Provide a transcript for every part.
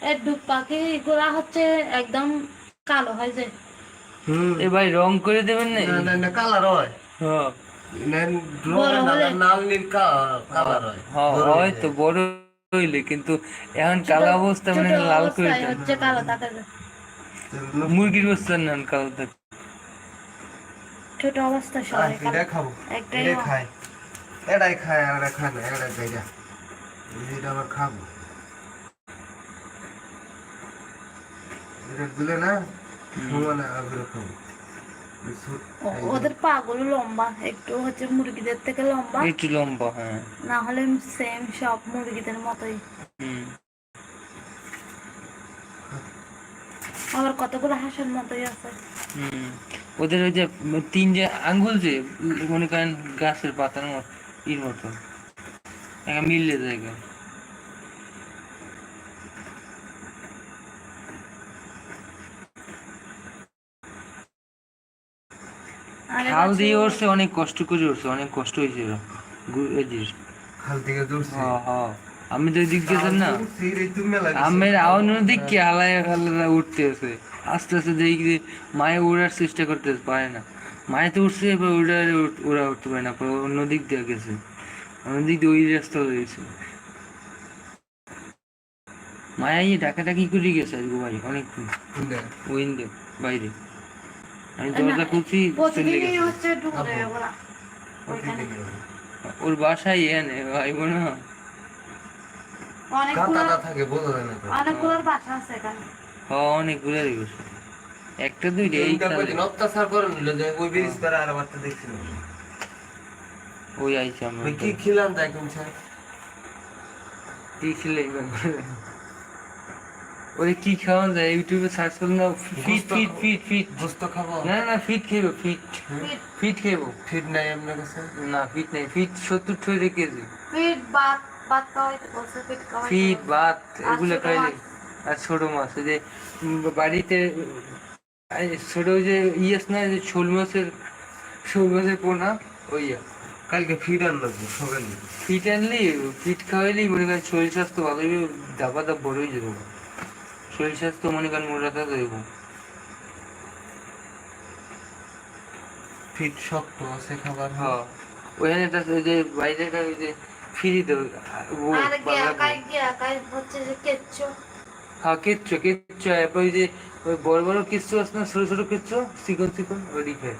এই ডুব পাখি গুলা হচ্ছে একদম কালো হয়ে যায়। এ ভাই রং করে দেবেন না? না না না কালার হয়। হ্যাঁ বড় হলে নাল নীল কালার হয়, হ্যাঁ বড় হয় হইলে। তো বড় হইলে, কিন্তু এখন ছোট কালো অবস্থা ছোট মানে লাল করে অবস্থায় দেন। হচ্ছে কালো থাকে। মুরগির বস্তার নেন কালো থাকে। ছোট অবস্থায় সবাই কালো। এটাই খাবো, একটাই এটাই খাই, এটাই খাই আর এটা খাই না, এটা খাইটা এটা আবার খাবো, এটা দিলে না সমানে আবার খাবো। ওদের পা গুলো লম্বা, একটু হচ্ছে মুরগিদের থেকে লম্বা, একটু লম্বা, হ্যাঁ। না হলে সেম সব মুরগিদের মতোই। হুম আবার কতগুলো হাঁসের মতোই আছে। হুম ওদের ওই যে তিন যে আঙ্গুল, যে মনে করেন গাছের পাতার মতো, ইর মতো একটা মিললে জায়গা। আরে খাল বাছুর দিয়ে উঠছে, অনেক কষ্ট করে উঠছে, অনেক কষ্ট হয়েছে ওরা। এই যে খাল থেকে দৌড়ছি, হ্যাঁ হ্যাঁ, আমি তো এদিক গেছেন না, তুমি মেলা দিছো। আমের আওয়াজ দিক কি হালায় হালায় উঠতে আছে, আস্তে আস্তে দেখি যে মায়ে উড়ার চেষ্টা করতে পারে না, মায়ে তো উঠছে, এবার ওরা উঠতে পারে না, পরে অন্য দিক দিয়ে গেছে, অন্য দিক দিয়ে ওই রাস্তা হয়েছে। মায়া ডাকাডাকি করে গেছে আজকে ভাই অনেকক্ষণ, উইন্ডে বাইরে। আমি দরজা খুলছি, চলে প্রতিদিনই গেছে। হচ্ছে ঢুকে যায় ওরা ওইখানে। ওর বাসায় এনে ভাই বোনা অনেকগুলো থাকে বোঝা যায় না তো। অনেকগুলোর বাসা আছে এখানে। হ্যাঁ অনেকগুলো গেছে, একটা দুইটা এই জমিটা খালে। কয়দিন অত্যাচার করে নিল যে ওই ব্রিজ করে আর বাচ্চা দেখছিলাম। ওই আইছে আমরা ওই কি খিলাম দেখ কোনছে, কি ছিল ওরে কি খাওয়ান যায়, ইউটিউবে সার্চ করলে না, ফিট ফিট ফিট ফিট। গোস্ত খাবো না না ফিট খেবো, ফিট ফিট খেবো। ফিট নাই আপনার কাছে? না ফিট নাই, ফিট 70 কেজি। পেট ভাত ভাত খাওয়াইতে বলছে, পেট খাওয়াইতে ফিট বলছে। ভাত আর এগুলো ছোট খাইলে। মাছ। আর ছোট মাছ, ওই যে বাড়িতে ছোট ওই যে ইয়েস না, যে শোল মাছের পোনা, ওই কালকে ফিট আনলো সকালে। ফিট আনলি, ফিট খাওয়াইলি মনে করেন শরীর স্বাস্থ্য ভালো হইবে, দাবা দাব বড় হয়ে যাবে, শরীর স্বাস্থ্য মনে করেন মোটা থাকবে। ফিট শক্ত আছে খাবার। হ্যাঁ ওখানে একটা ওই যে বাইরে ওই যে ফ্রি দেবে আর গিয়া হচ্ছে যে কেচ্চো। হ্যাঁ কেচ্চো কেচ্চো, এরপর ওই যে ওই বড় বড় কেচ্চো আছে না, ছোট ছোট কেচ্চো, চিকন চিকন, ওই খায়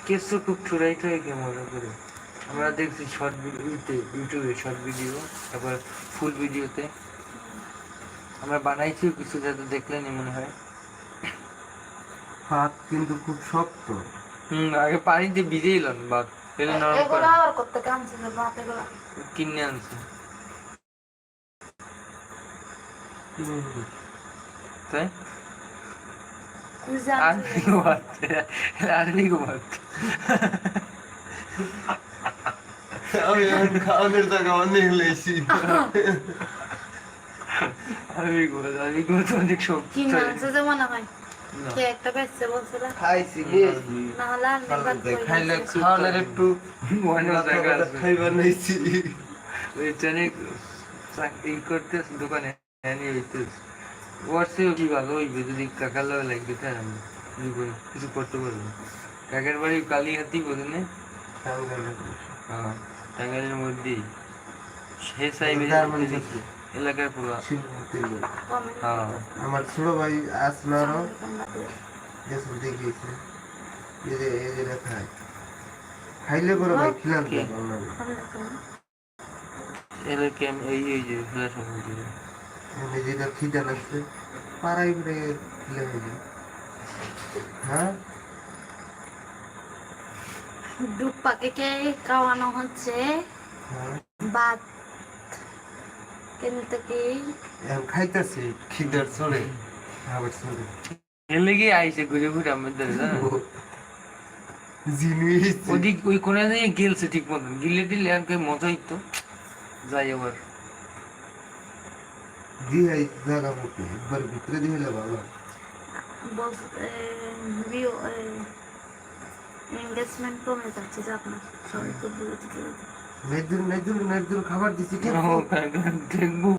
কেচ্চো, খুব ঠুরাই ঠুরাই খেয়ে মজা করে। আমরা দেখছি শর্ট ভিডিওতে, ইউটিউবে শর্ট ভিডিও, তারপর ফুল ভিডিওতে আমরা বানাইছিও কিছু, যাতে দেখলেন মনে হয়। ভাত কিন্তু খুব শক্ত। আগে পানিতে ভিজিয়ে এলাম বা ফেলে নরম করে এগুলো আবার করতে কামছে যে ভাত এগুলো। কিনে আনছি, তাই আর্মি ঘুমাচ্ছে, আর্মি ঘুমাচ্ছে। আমি খাওয়ানোর জায়গা অনেক লেছি। আর্মি ঘুমাচ্ছে অনেক শক্তি। কিনে আনছে যে মনে হয় কে একটা বেচছে বলছিল। খাইছি না হলে আর নেই, ভাত কই খাইলে আছে। খাওয়ানোর একটু মনে জায়গা আছে। খাইবার নিয়েছি। ওই ট্রেনে চাকরি করতে দোকানে নিয়ে হইতে ওয়ার্সেও কি ভালো হইবে যদি কাকার লগে লাগবে, তাই আমি কিছু করতে পারবো। কাকের বাড়ি কালীহাতি বোঝেন? হ্যাঁ টাঙ্গাইলের মধ্যেই, সে সাইবে এলাকার পুরো। হ্যাঁ আমার ছোট ভাই আসনারও গেছে দেখিয়েছে, এই যে খায়, খাইলে করে ভাই খিলাম এলাকা এই এই যে খেলা সম্পর্কে যেটা খিদা লাগছে পাড়াই করে খিলে হয়ে যায়। হ্যাঁ ডুব পাখিকে খাওয়ানো হচ্ছে হ্যাঁ ভাত কিনতে কি। এখন খাইতেছি খিদার চলে খাবার চলে এলে গিয়ে আইসে ঘুরে ঘুরে আমাদের জিনিস ওদিক ওই কোনা দিয়ে গেলছে ঠিক মতন, গিলে টিলে আর মজাই তো যাই আবার দিয়ে জায়গা মতো একবার ভিতরে দিয়ে ভালো। এঙ্গেজমেন্ট কমে যাচ্ছে যে আপনার সবাই খুব দূরে থেকে। নেদুর নেদুর নেদুর খাবার দিছি ঠিক দেখবো